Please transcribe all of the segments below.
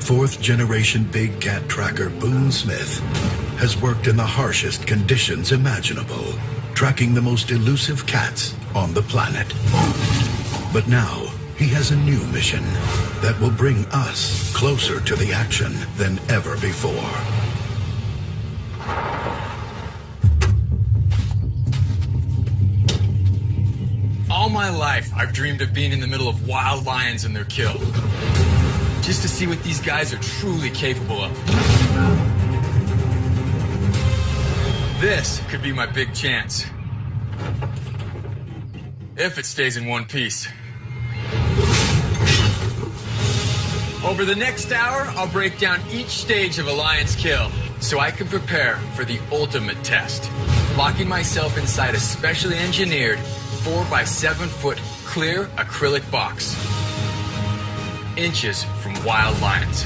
Fourth-generation big cat tracker Boone Smith has worked in the harshest conditions imaginable, tracking the most elusive cats on the planet. But now, he has a new mission that will bring us closer to the action than ever before. All my life, I've dreamed of being in the middle of wild lions and their kill. Just to see what these guys are truly capable of. This could be my big chance. If it stays in one piece. Over the next hour, I'll break down each stage of a lion's kill so I can prepare for the ultimate test. Locking myself inside a specially engineered 4 by 7 foot clear acrylic box. Inches from wild lions.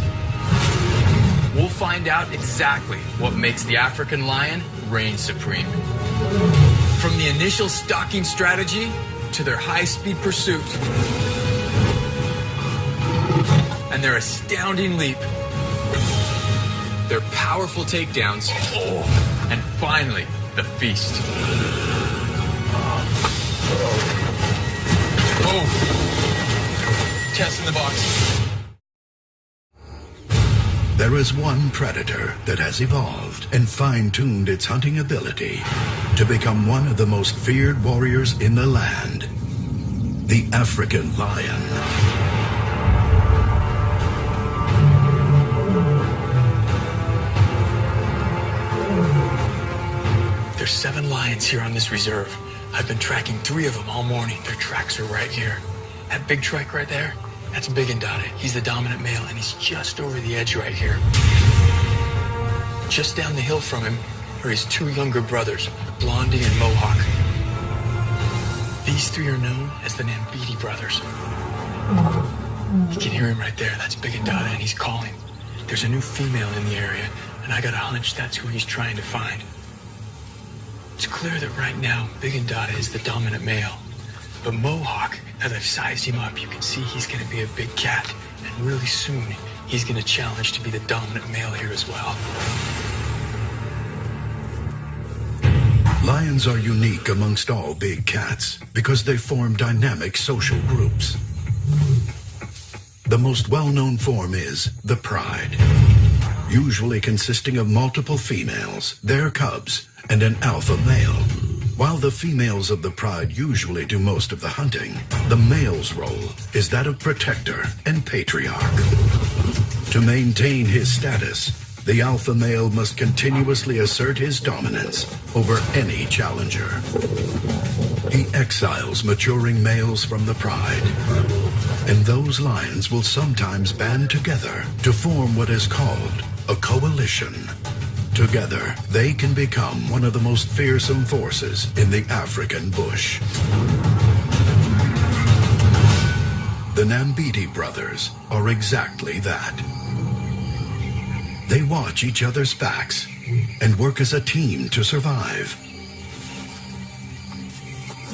We'll find out exactly what makes the African lion reign supreme. From the initial stalking strategy to their high-speed pursuit and their astounding leap, their powerful takedowns, and finally, the feast. Oh, test in the box. There is one predator that has evolved and fine-tuned its hunting ability to become one of the most feared warriors in the land, the African lion. There's 7 lions here on this reserve. I've been tracking 3 of them all morning. Their tracks are right here. That big trike right there, that's Big and Dotted. He's the dominant male, and he's just over the edge right here. Just down the hill from him are his 2 younger brothers, Blondie and Mohawk. These 3 are known as the Nambiti brothers. You can hear him right there. That's Big and Dotted, and he's calling. There's a new female in the area, and I got a hunch that's who he's trying to find. It's clear that right now, Big and Dotted is the dominant male. But Mohawk, as I've sized him up, you can see he's going to be a big cat. And really soon, he's going to challenge to be the dominant male here as well. Lions are unique amongst all big cats because they form dynamic social groups. The most well-known form is the pride, usually consisting of multiple females, their cubs, and an alpha male. While the females of the pride usually do most of the hunting, the male's role is that of protector and patriarch. To maintain his status, the alpha male must continuously assert his dominance over any challenger. He exiles maturing males from the pride, and those lions will sometimes band together to form what is called a coalition. Together, they can become one of the most fearsome forces in the African bush. The Nambiti brothers are exactly that. They watch each other's backs and work as a team to survive.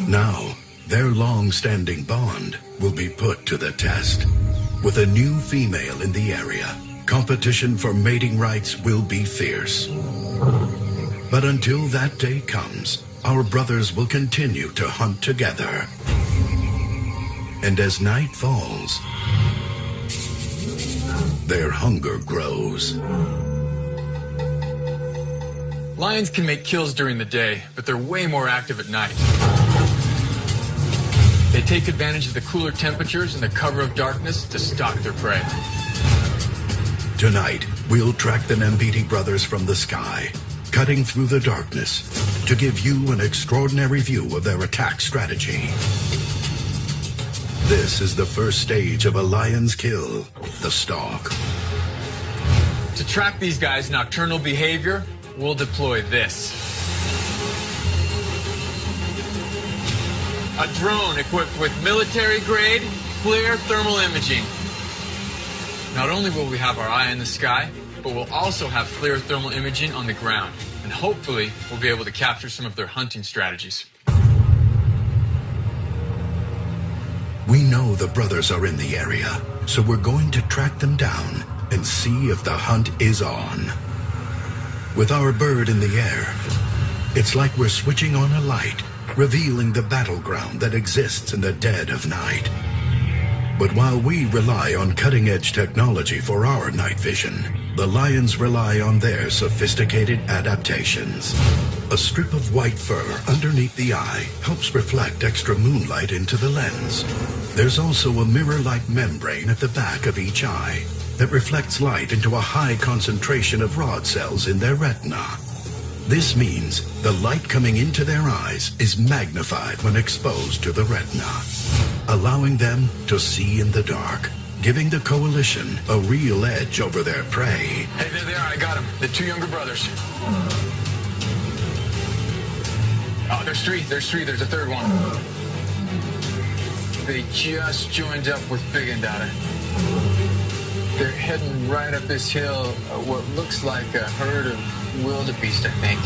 Now, their long-standing bond will be put to the test. With a new female in the area, competition for mating rights will be fierce. But until that day comes, our brothers will continue to hunt together. And as night falls, their hunger grows. Lions can make kills during the day, but they're way more active at night. They take advantage of the cooler temperatures and the cover of darkness to stalk their prey. Tonight, we'll track the Nambiti brothers from the sky, cutting through the darkness to give you an extraordinary view of their attack strategy. This is the first stage of a lion's kill, the stalk. To track these guys' nocturnal behavior, we'll deploy this. A drone equipped with military-grade FLIR thermal imaging. Not only will we have our eye in the sky, but we'll also have FLIR thermal imaging on the ground. And hopefully, we'll be able to capture some of their hunting strategies. We know the brothers are in the area, so we're going to track them down and see if the hunt is on. With our bird in the air, it's like we're switching on a light, revealing the battleground that exists in the dead of night. But while we rely on cutting-edge technology for our night vision, the lions rely on their sophisticated adaptations. A strip of white fur underneath the eye helps reflect extra moonlight into the lens. There's also a mirror-like membrane at the back of each eye that reflects light into a high concentration of rod cells in their retina. This means the light coming into their eyes is magnified when exposed to the retina, allowing them to see in the dark, giving the coalition a real edge over their prey. Hey, there they are. I got them. The two younger brothers. Oh, there's three. There's a third one. They just joined up with Big and Dada. They're heading right up this hill, what looks like a herd of wildebeest, I think.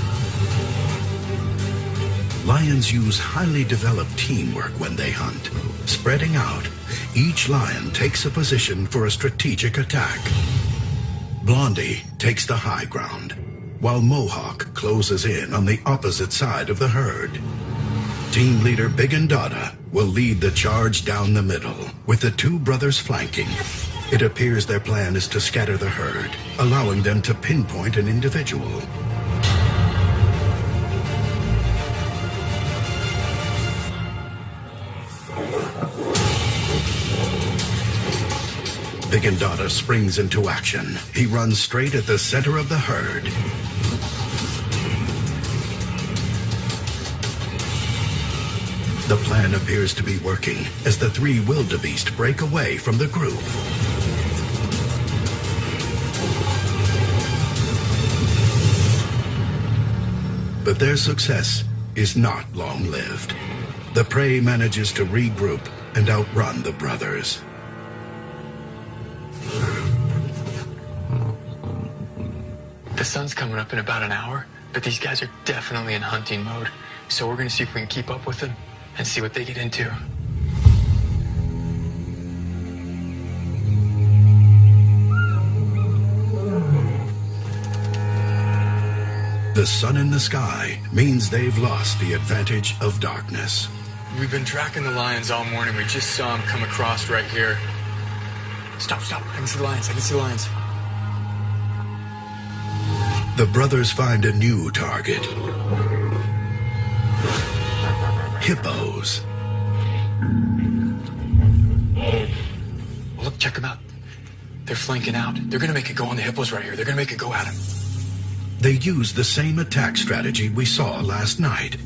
Lions use highly developed teamwork when they hunt. Spreading out, each lion takes a position for a strategic attack. Blondie takes the high ground, while Mohawk closes in on the opposite side of the herd. Team leader Big and Dada will lead the charge down the middle, with the two brothers flanking. It appears their plan is to scatter the herd, allowing them to pinpoint an individual. Big and Dada springs into action. He runs straight at the center of the herd. The plan appears to be working as the three wildebeest break away from the group. But their success is not long-lived. The prey manages to regroup and outrun the brothers. The sun's coming up in about an hour, but these guys are definitely in hunting mode. So we're gonna see if we can keep up with them and see what they get into. The sun in the sky means they've lost the advantage of darkness. We've been tracking the lions all morning. We just saw them come across right here. Stop. I can see the lions. The brothers find a new target. Hippos. Look, check them out. They're flanking out. They're gonna make it go on the hippos right here. They're gonna make it go at him. They use the same attack strategy we saw last night.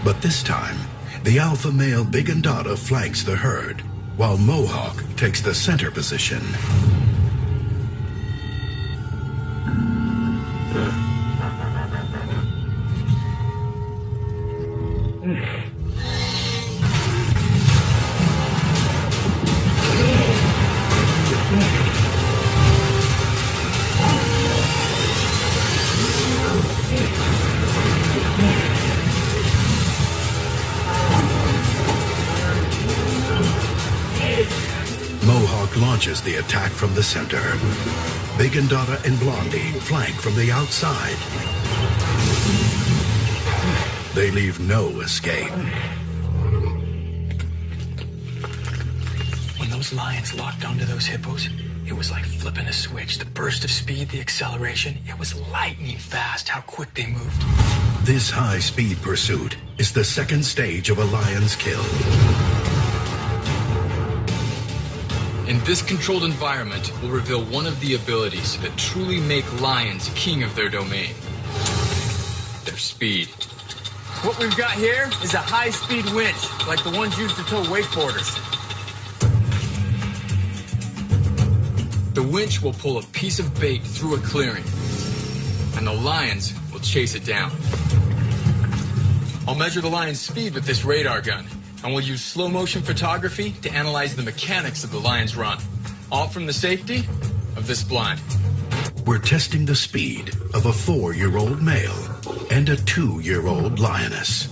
But this time, the alpha male Big and Dada flanks the herd, while Mohawk takes the center position. Launches the attack from the center. Big and Dada and Blondie flank from the outside. They leave no escape. When those lions locked onto those hippos, it was like flipping a switch. The burst of speed, the acceleration, it was lightning fast how quick they moved. This high-speed pursuit is the second stage of a lion's kill. In this controlled environment, we'll reveal one of the abilities that truly make lions king of their domain. Their speed. What we've got here is a high-speed winch, like the ones used to tow wakeboarders. The winch will pull a piece of bait through a clearing, and the lions will chase it down. I'll measure the lion's speed with this radar gun. And we'll use slow-motion photography to analyze the mechanics of the lion's run, all from the safety of this blind. We're testing the speed of a 4-year-old male and a 2-year-old lioness.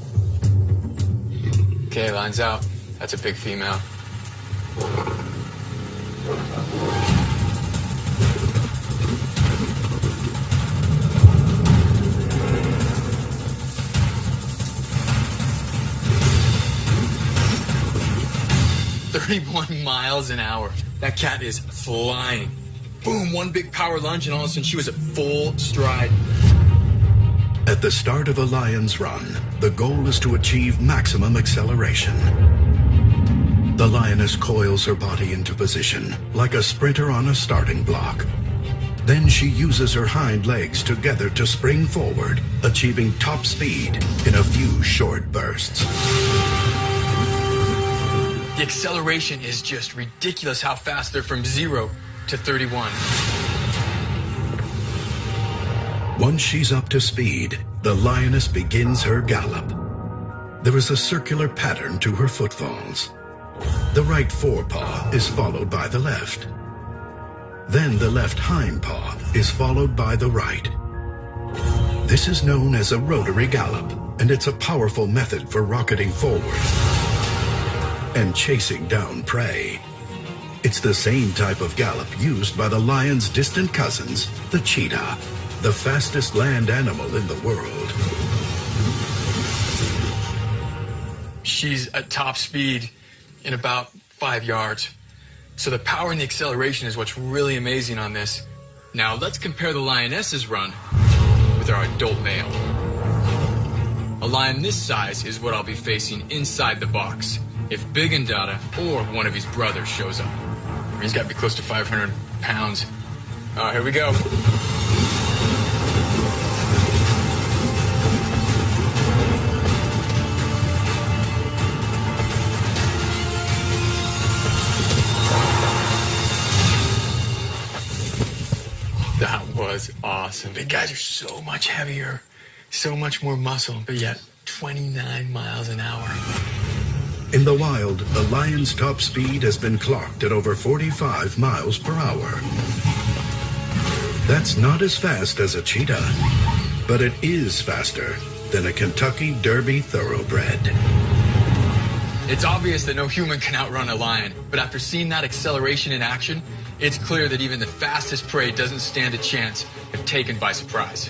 Okay, lines out. That's a big female. 31 miles an hour. That cat is flying. Boom, one big power lunge, and all of a sudden she was at full stride. At the start of a lion's run, the goal is to achieve maximum acceleration. The lioness coils her body into position, like a sprinter on a starting block. Then she uses her hind legs together to spring forward, achieving top speed in a few short bursts. The acceleration is just ridiculous how fast they're from 0 to 31. Once she's up to speed, the lioness begins her gallop. There is a circular pattern to her footfalls. The right forepaw is followed by the left. Then the left hind paw is followed by the right. This is known as a rotary gallop, and it's a powerful method for rocketing forward and chasing down prey. It's the same type of gallop used by the lion's distant cousins, the cheetah, the fastest land animal in the world. She's at top speed in about 5 yards. So the power and the acceleration is what's really amazing on this. Now let's compare the lioness's run with our adult male. A lion this size is what I'll be facing inside the box if Big and Dada or one of his brothers shows up. He's got to be close to 500 pounds. Here we go. That was awesome. Big guys are so much heavier, so much more muscle, but yet 29 miles an hour. In the wild, the lion's top speed has been clocked at over 45 miles per hour. That's not as fast as a cheetah, but it is faster than a Kentucky Derby thoroughbred. It's obvious that no human can outrun a lion, but after seeing that acceleration in action, it's clear that even the fastest prey doesn't stand a chance if taken by surprise.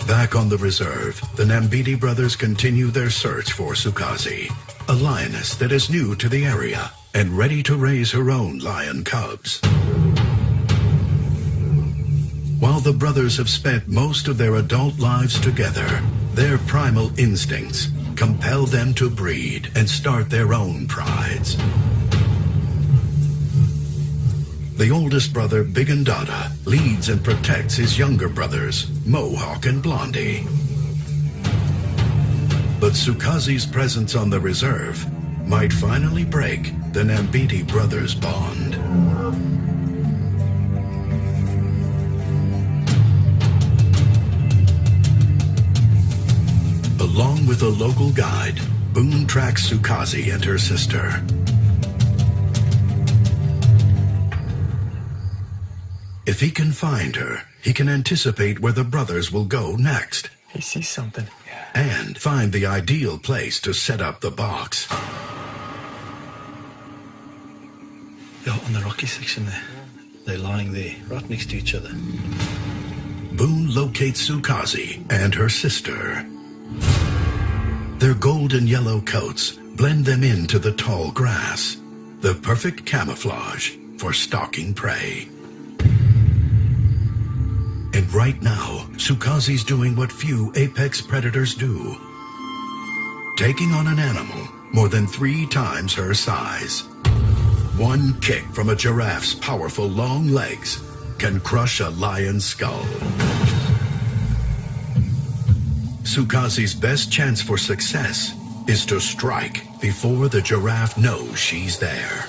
Back on the reserve, the Nambiti brothers continue their search for Sukazi, a lioness that is new to the area and ready to raise her own lion cubs. While the brothers have spent most of their adult lives together, their primal instincts compel them to breed and start their own prides. The oldest brother, Big and Dada, leads and protects his younger brothers, Mohawk and Blondie. But Sukazi's presence on the reserve might finally break the Nambiti brothers' bond. Along with a local guide, Boone tracks Sukazi and her sister. If he can find her, he can anticipate where the brothers will go next. He sees something. And find the ideal place to set up the box. Yeah, on the rocky section there. They're lying there, right next to each other. Boone locates Sukazi and her sister. Their golden yellow coats blend them into the tall grass, the perfect camouflage for stalking prey. And right now, Sukazi's doing what few apex predators do. Taking on an animal more than 3 times her size. One kick from a giraffe's powerful long legs can crush a lion's skull. Sukazi's best chance for success is to strike before the giraffe knows she's there.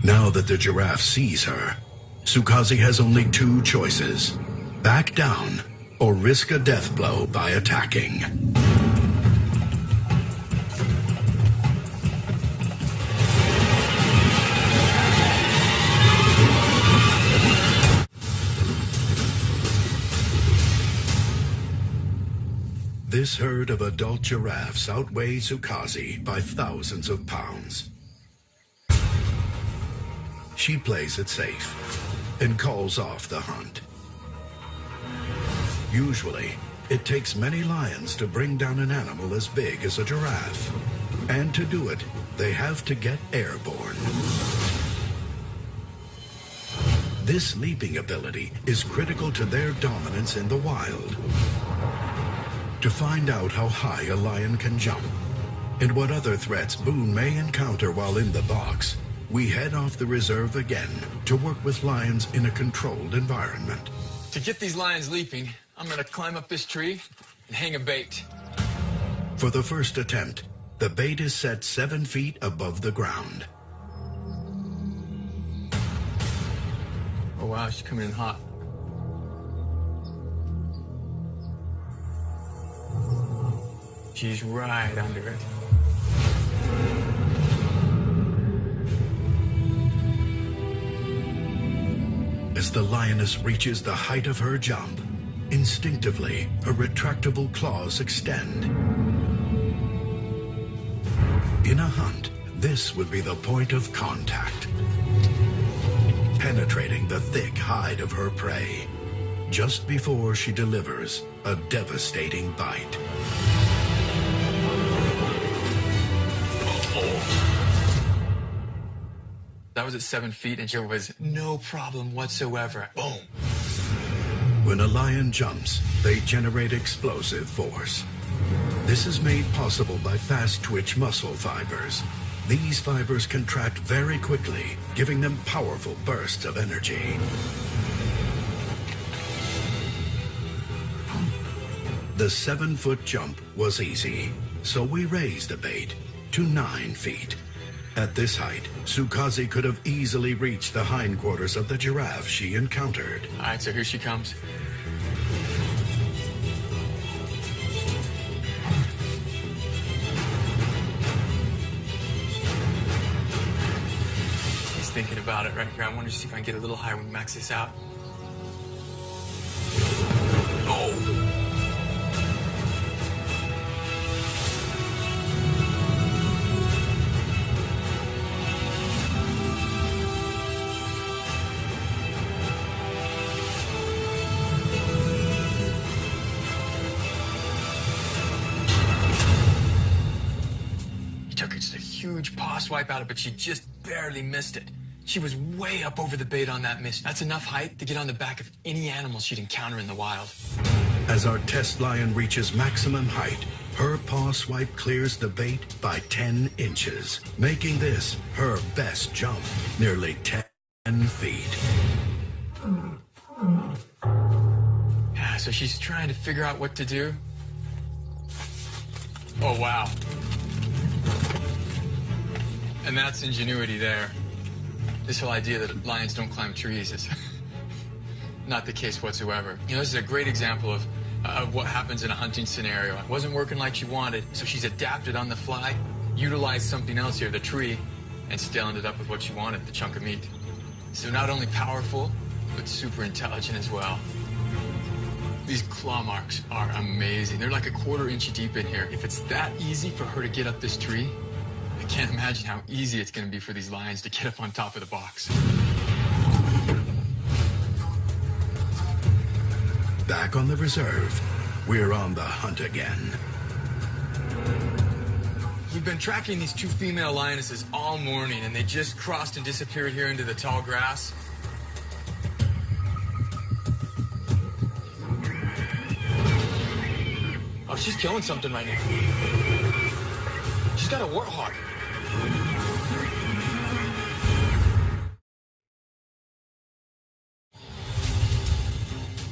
Now that the giraffe sees her, Sukazi has only 2 choices: back down or risk a death blow by attacking. This herd of adult giraffes outweighs Sukazi by thousands of pounds. she plays it safe and calls off the hunt. Usually, it takes many lions to bring down an animal as big as a giraffe. And to do it, they have to get airborne. This leaping ability is critical to their dominance in the wild. To find out how high a lion can jump and what other threats Boone may encounter while in the box, we head off the reserve again to work with lions in a controlled environment. To get these lions leaping, I'm gonna climb up this tree and hang a bait. For the first attempt, the bait is set 7 feet above the ground. Oh wow, she's coming in hot. She's right under it. As the lioness reaches the height of her jump, instinctively, her retractable claws extend. In a hunt, this would be the point of contact, penetrating the thick hide of her prey, just before she delivers a devastating bite. That was at 7 feet, and there was no problem whatsoever. Boom. When a lion jumps, they generate explosive force. This is made possible by fast-twitch muscle fibers. These fibers contract very quickly, giving them powerful bursts of energy. The 7-foot jump was easy, so we raised the bait to 9 feet. At this height, Sukazi could have easily reached the hindquarters of the giraffe she encountered. All right, so here she comes. He's thinking about it right here. I want to see if I can get a little higher when we max this out. Oh! Huge paw swipe out of it, but she just barely missed it. She was way up over the bait on that miss. That's enough height to get on the back of any animal she'd encounter in the wild. As our test lion reaches maximum height, her paw swipe clears the bait by 10 inches, making this her best jump, nearly 10 feet. Yeah, so she's trying to figure out what to do. Oh, wow. And that's ingenuity there. This whole idea that lions don't climb trees is not the case whatsoever. You know, this is a great example of what happens in a hunting scenario. It wasn't working like she wanted, so she's adapted on the fly, utilized something else here, the tree, and still ended up with what she wanted, the chunk of meat. So not only powerful, but super intelligent as well. These claw marks are amazing. They're like a quarter inch deep in here. If it's that easy for her to get up this tree, I can't imagine how easy it's going to be for these lions to get up on top of the box. Back on the reserve, we're on the hunt again. We've been tracking these 2 female lionesses all morning, and they just crossed and disappeared here into the tall grass. Oh, she's killing something right now. She's got a warthog.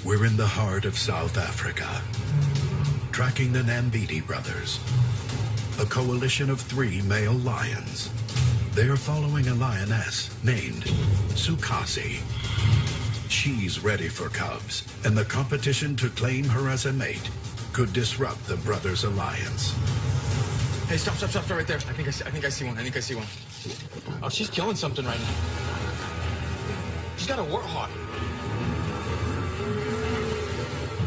We're in the heart of South Africa, tracking the Nambiti brothers, a coalition of 3 male lions. They're following a lioness named Sukazi. She's ready for cubs, and the competition to claim her as a mate could disrupt the brothers' alliance. Hey, stop right there. I think I see one. Oh, she's killing something right now. She's got a warthog.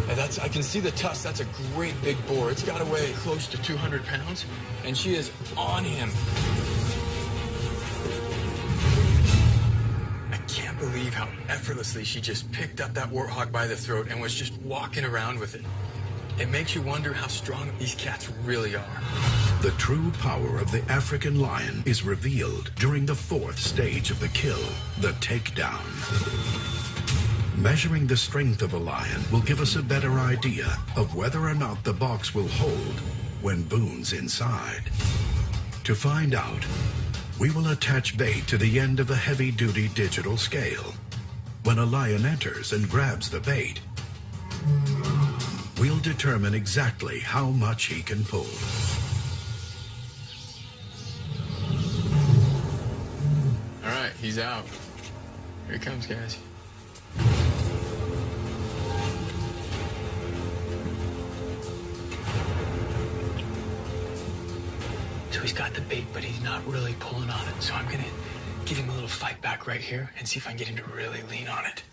Hey, I can see the tusk. That's a great big boar. It's got to weigh close to 200 pounds, and she is on him. can't believe how effortlessly she just picked up that warthog by the throat and was just walking around with it. It makes you wonder how strong these cats really are. The true power of the African lion is revealed during the fourth stage of the kill, the takedown. Measuring the strength of a lion will give us a better idea of whether or not the box will hold when Boone's inside. To find out, we will attach bait to the end of a heavy-duty digital scale. When a lion enters and grabs the bait, we'll determine exactly how much he can pull. All right, he's out. Here he comes, guys. So he's got the bait, but he's not really pulling on it. So I'm gonna give him a little fight back right here and see if I can get him to really lean on it.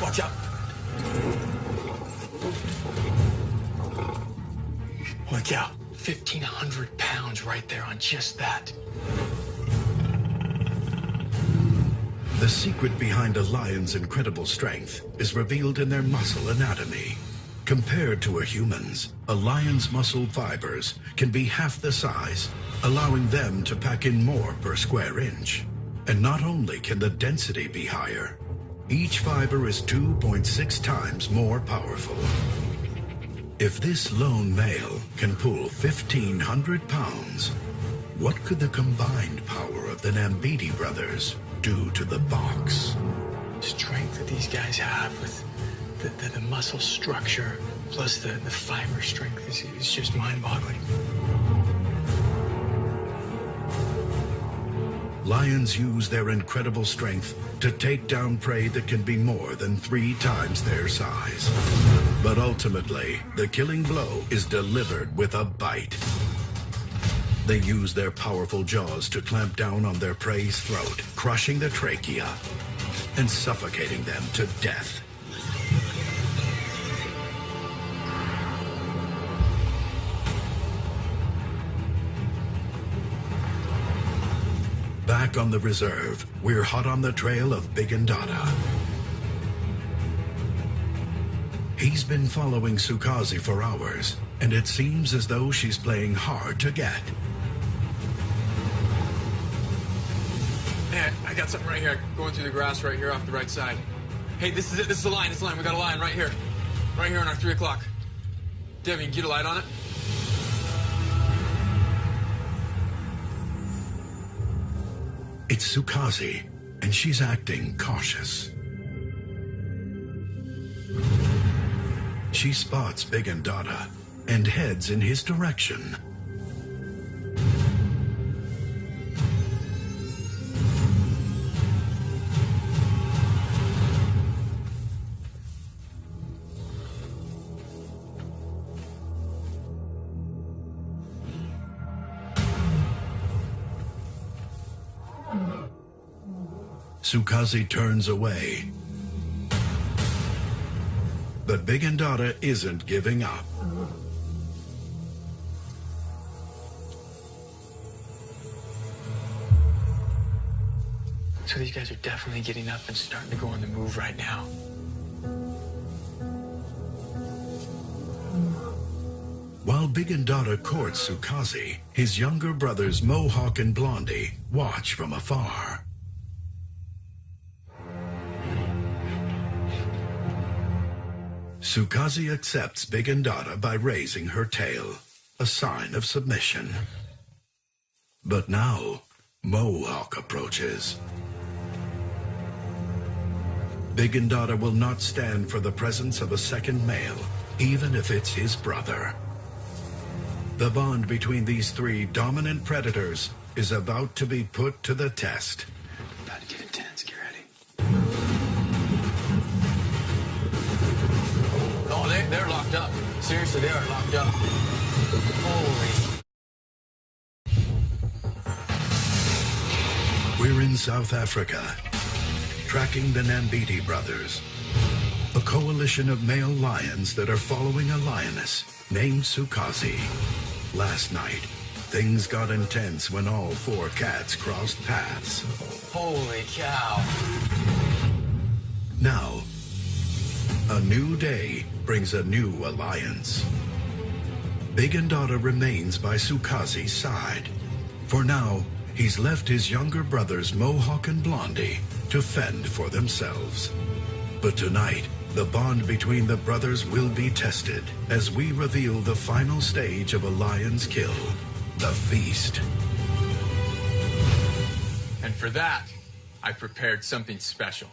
Watch out. Holy cow. 1,500 pounds right there on just that. The secret behind a lion's incredible strength is revealed in their muscle anatomy. Compared to a human's, a lion's muscle fibers can be half the size, allowing them to pack in more per square inch. And not only can the density be higher, each fiber is 2.6 times more powerful. If this lone male can pull 1,500 pounds, what could the combined power of the Nambiti brothers do to the box? The strength that these guys have with the muscle structure plus the fiber strength is just mind-boggling. Lions use their incredible strength to take down prey that can be more than 3 times their size. But ultimately, the killing blow is delivered with a bite. They use their powerful jaws to clamp down on their prey's throat, crushing the trachea and suffocating them to death. Back on the reserve, we're hot on the trail of Big and Dada. He's been following Sukazi for hours, and it seems as though she's playing hard to get. Hey, I got something right here, going through the grass right here off the right side. Hey, this is it. This is the line. This is the line. We got a line right here. Right here on our 3 o'clock. Devin, get a light on it. It's Sukazi, and she's acting cautious. She spots Big and Dada and heads in his direction. Sukazi turns away. But Big and Dada isn't giving up. So these guys are definitely getting up and starting to go on the move right now. While Big and Dada courts Sukazi, his younger brothers Mohawk and Blondie watch from afar. Sukazi accepts Big and Dada by raising her tail, a sign of submission. But now, Mohawk approaches. Big and Dada will not stand for the presence of a second male, even if it's his brother. The bond between these 3 dominant predators is about to be put to the test. About to get intense. Get ready. Seriously, they are locked up. Holy. We're in South Africa, tracking the Nambiti brothers, a coalition of male lions that are following a lioness named Sukazi. Last night, things got intense when all 4 cats crossed paths. Holy cow. Now, a new day brings a new alliance. Big Ndada remains by Sukazi's side. For now, he's left his younger brothers Mohawk and Blondie to fend for themselves. But tonight, the bond between the brothers will be tested as we reveal the final stage of a lion's kill, the feast. And for that, I prepared something special.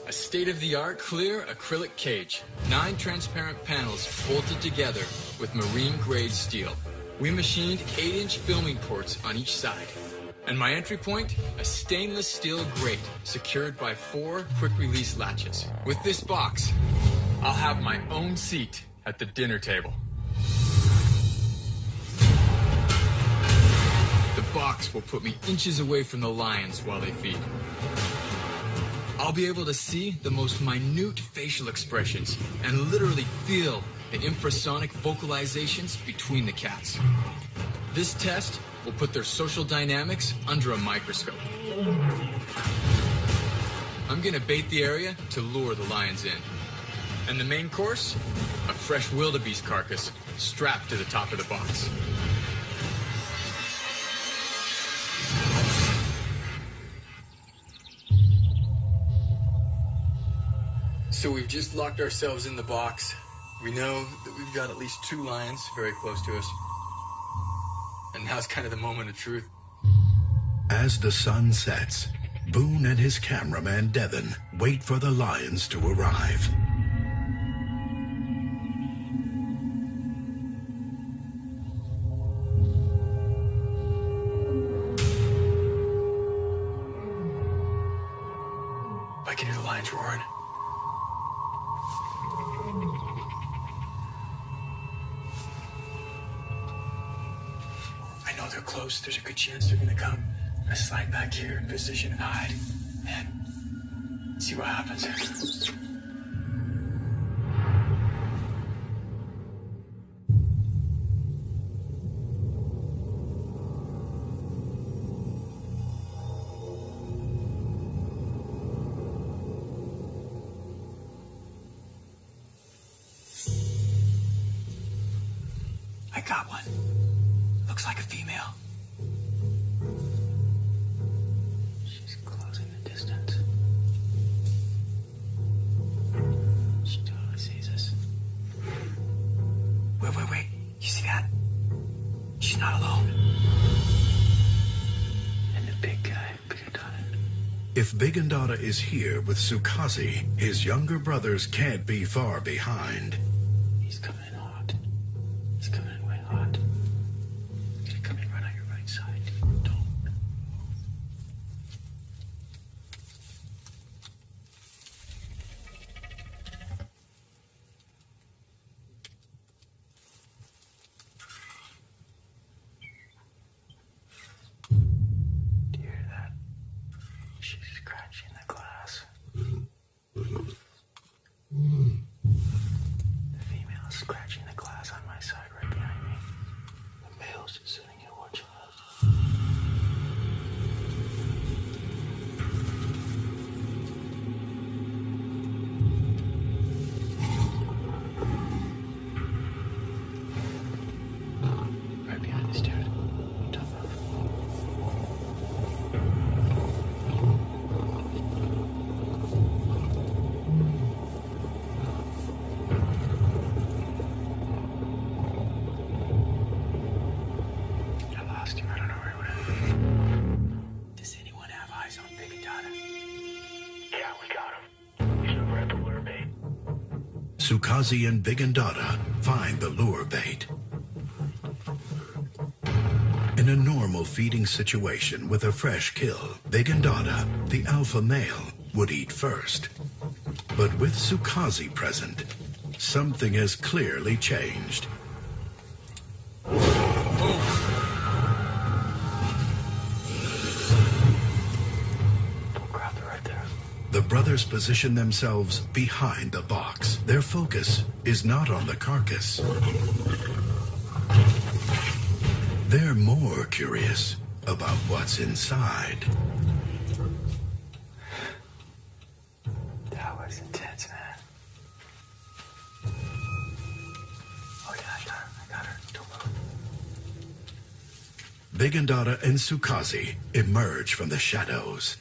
A state-of-the-art clear acrylic cage, 9 transparent panels bolted together with marine-grade steel. We machined 8-inch filming ports on each side. And my entry point, a stainless steel grate secured by 4 quick-release latches. With this box, I'll have my own seat at the dinner table. The box will put me inches away from the lions while they feed. I'll be able to see the most minute facial expressions and literally feel the infrasonic vocalizations between the cats. This test will put their social dynamics under a microscope. I'm gonna bait the area to lure the lions in. And the main course, a fresh wildebeest carcass strapped to the top of the box. So we've just locked ourselves in the box. We know that we've got at least 2 lions very close to us. And now's kind of the moment of truth. As the sun sets, Boone and his cameraman Devin wait for the lions to arrive. I can hear the lions roaring. I know they're close. There's a good chance they're gonna come. I'm gonna slide back here in position and hide. And see what happens. I got one. Looks like a female. She's closing the distance. She totally sees us. Wait. You see that? She's not alone. And the big guy, Big Ndada. If Big Ndada is here with Sukazi, his younger brothers can't be far behind. He's coming in hot. He's coming in way hot. He's gonna come in right on your right side. Don't. Do you hear that? She's scratching the glass. The female is scratching the glass on my side right behind me. The male's just sitting here watching us. Right behind this dude. Don't move. I lost him. I don't know where he went. Does anyone have eyes on Big Ndada? Yeah, we got him. He's over at the lure bait. Sukazi and Big Ndada find the lure bait. In a normal feeding situation with a fresh kill, Big Ndada, the alpha male, would eat first. But with Sukazi present, something has clearly changed. The brothers position themselves behind the box. Their focus is not on the carcass. They're more curious about what's inside. That was intense, man. Oh yeah, I got her. Don't move. Big Andata and Sukazi emerge from the shadows.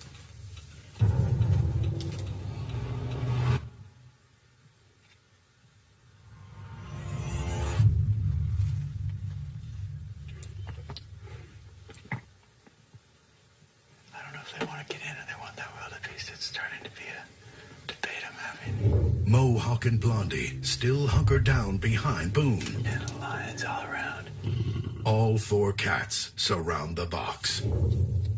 Mohawk and Blondie still hunker down behind Boone. And lions all around. All four cats surround the box.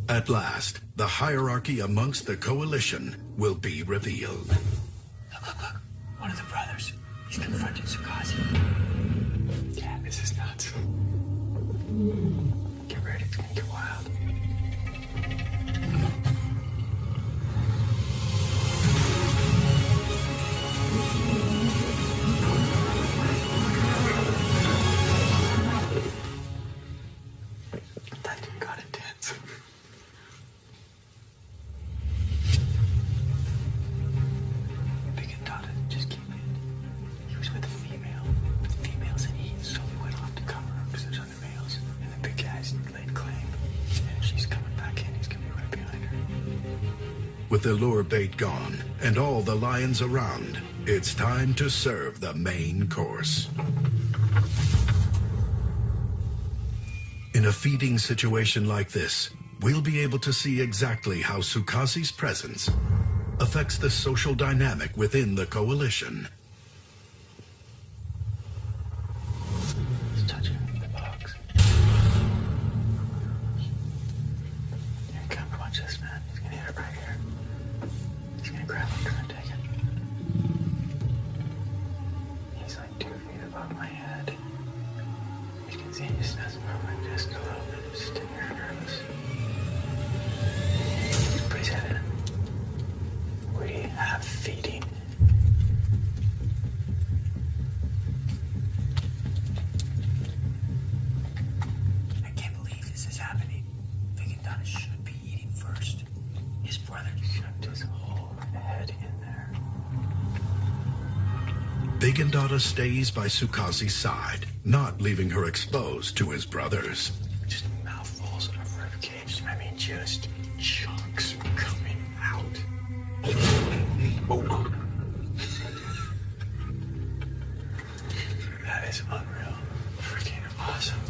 At last, the hierarchy amongst the coalition will be revealed. Look. One of the brothers. He's confronting Sukazi. Yeah, this is nuts. Get ready, it's gonna get wild. With the lure bait gone and all the lions around, it's time to serve the main course. In a feeding situation like this, we'll be able to see exactly how Sukazi's presence affects the social dynamic within the coalition. He's touching the box. Here, come watch this, man. He's gonna hit it right here. He's gonna grab it, try and take it. He's like 2 feet above my head. You can see he's just moving just a little bit, just sitting here nervous. Put his head in. We have feeding. I can't believe this is happening. Vigandana should be eating first. His brother shoved his whole head in there. Big Andata stays by Sukazi's side, not leaving her exposed to his brothers. Just mouthfuls of ribcage. I mean, just chunks coming out. Oh. That is unreal. Freaking awesome.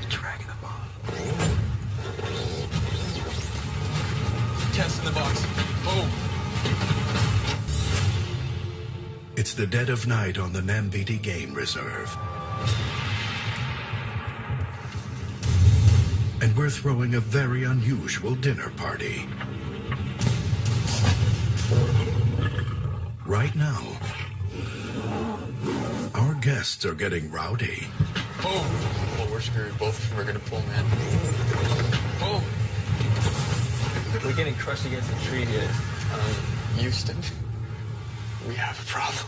Dragging them on. Test in the box. Oh. It's the dead of night on the Nambiti Game Reserve. And we're throwing a very unusual dinner party. Right now, our guests are getting rowdy. Oh. Well, we're screwed. Both of them are gonna pull, man. Oh. We're getting crushed against the tree here. Houston, we have a problem.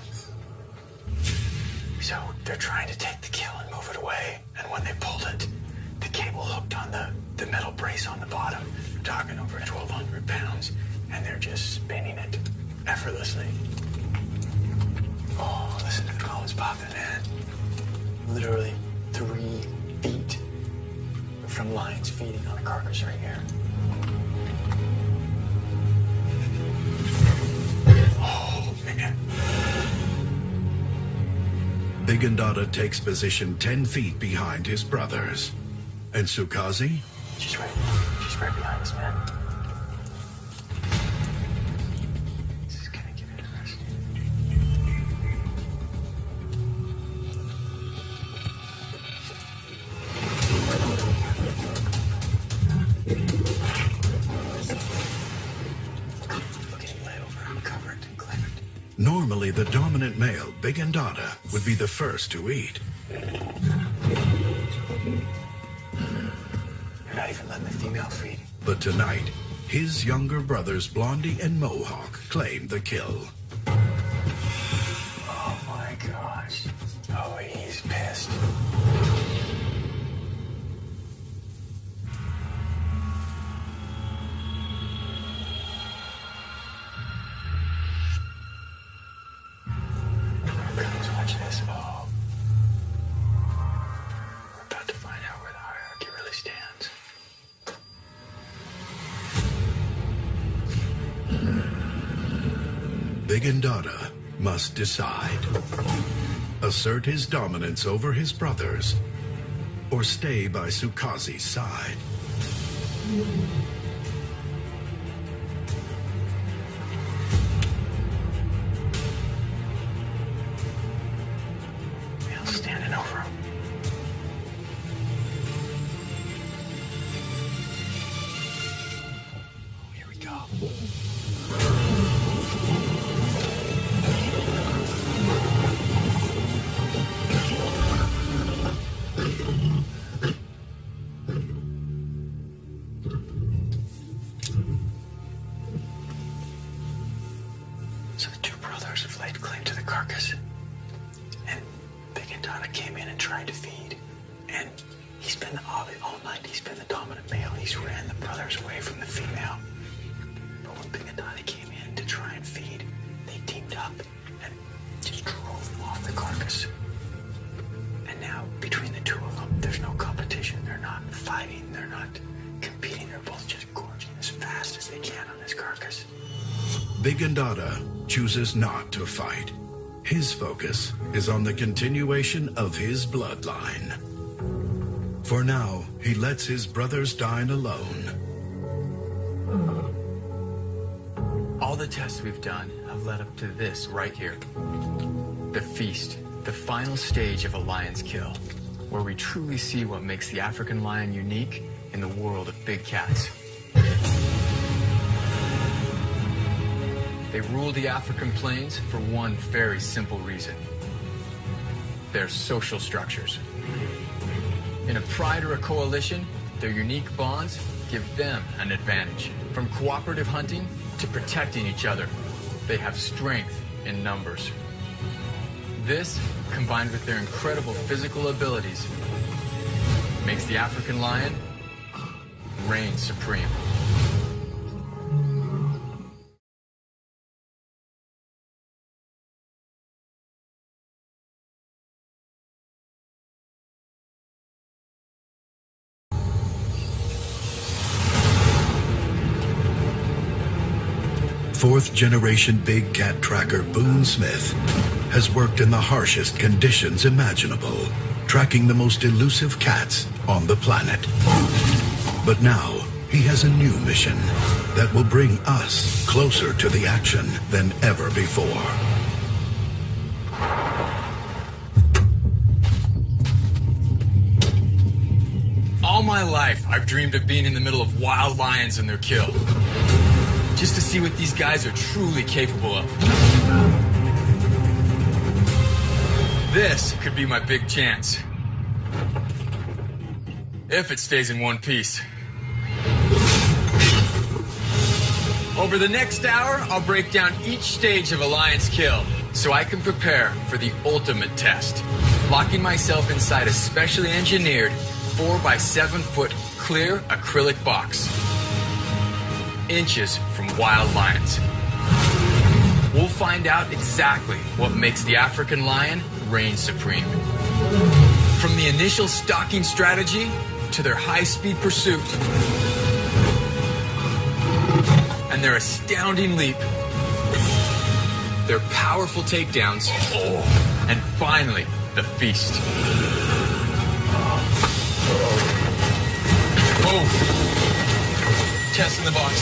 So they're trying to take the kill and move it away. And when they pulled it, the cable hooked on the metal brace on the bottom. We're talking over 1,200 pounds. And they're just spinning it effortlessly. Oh, listen to the bones popping, man. Literally 3 feet from lions feeding on a carcass right here. Oh, man. Big Andata takes position 10 feet behind his brothers. And Sukazi? She's right behind us, man. This is gonna get interesting. Look at him lay over, covered and clevered. Normally, the dominant male, Big and Dada, would be the first to eat. You're not even letting the female feed. But tonight, his younger brothers, Blondie and Mohawk, claim the kill. Oh my gosh. Oh, he's pissed. Guys, watch this. Oh. We're about to find out where the hierarchy really stands. Big and Dada must decide. Assert his dominance over his brothers, or stay by Sukazi's side. Male's standing over him. Oh, here we go. So the two brothers have laid claim to the carcass. And Big and Dada came in and tried to feed. And he's been all night, he's been the dominant male. He's ran the brothers away from the female. But when Big and Dada came in to try and feed, they teamed up and just drove him off the carcass. And now, between the two of them, there's no competition. They're not fighting. They're not competing. They're both just gorging as fast as they can on this carcass. Big and Dada chooses not to fight. His focus is on the continuation of his bloodline. For now, he lets his brothers dine alone. All the tests we've done have led up to this right here. The feast, the final stage of a lion's kill, where we truly see what makes the African lion unique in the world of big cats. They rule the African plains for one very simple reason. Their social structures. In a pride or a coalition, their unique bonds give them an advantage. From cooperative hunting to protecting each other, they have strength in numbers. This, combined with their incredible physical abilities, makes the African lion reign supreme. Fourth-generation big cat tracker Boone Smith has worked in the harshest conditions imaginable, tracking the most elusive cats on the planet. But now, he has a new mission that will bring us closer to the action than ever before. All my life, I've dreamed of being in the middle of wild lions and their kill. Just to see what these guys are truly capable of. This could be my big chance. If it stays in one piece. Over the next hour, I'll break down each stage of a lion's kill so I can prepare for the ultimate test. Locking myself inside a specially engineered 4 by 7 foot clear acrylic box. Inches from wild lions. We'll find out exactly what makes the African lion reign supreme. From the initial stalking strategy to their high-speed pursuit and their astounding leap, their powerful takedowns, and finally, the feast. Whoa! Test in the box.